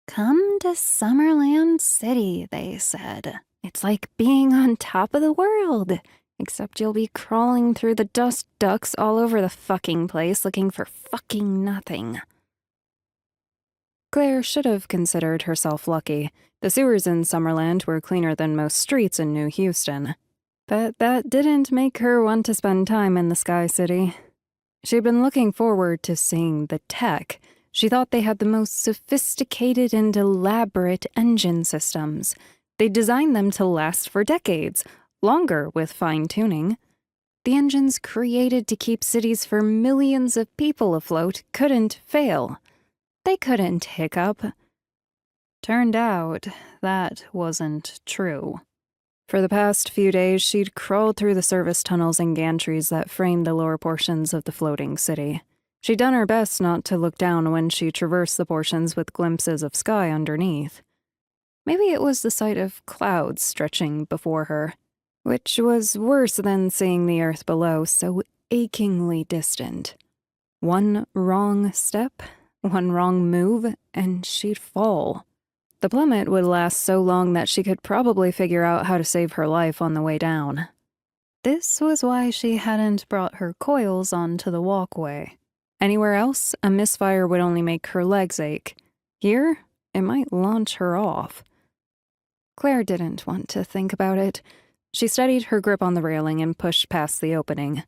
Come to Summerland City, they said. It's like being on top of the world, except you'll be crawling through the dust ducts all over the fucking place looking for fucking nothing. Claire should have considered herself lucky. The sewers in Summerland were cleaner than most streets in New Houston. But that didn't make her want to spend time in the Sky City. She'd been looking forward to seeing the tech. She thought they had the most sophisticated and elaborate engine systems. They designed them to last for decades, longer with fine-tuning. The engines created to keep cities for millions of people afloat couldn't fail. They couldn't hiccup. Turned out that wasn't true. For the past few days, she'd crawled through the service tunnels and gantries that framed the lower portions of the floating city. She'd done her best not to look down when she traversed the portions with glimpses of sky underneath. Maybe it was the sight of clouds stretching before her, which was worse than seeing the earth below, so achingly distant. One wrong step, one wrong move, and she'd fall. The plummet would last so long that she could probably figure out how to save her life on the way down. This was why she hadn't brought her coils onto the walkway. Anywhere else, a misfire would only make her legs ache. Here, it might launch her off. Claire didn't want to think about it. She steadied her grip on the railing and pushed past the opening.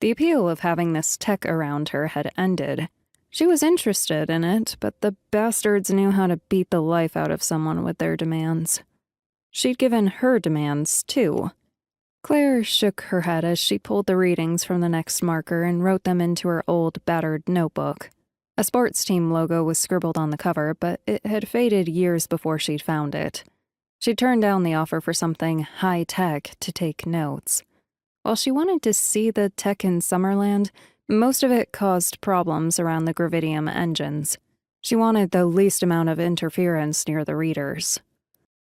The appeal of having this tech around her had ended. She was interested in it, but the bastards knew how to beat the life out of someone with their demands. She'd given her demands, too. Claire shook her head as she pulled the readings from the next marker and wrote them into her old, battered notebook. A sports team logo was scribbled on the cover, but it had faded years before she'd found it. She turned down the offer for something high-tech to take notes. While she wanted to see the tech in Summerland, most of it caused problems around the gravidium engines. She wanted the least amount of interference near the readers.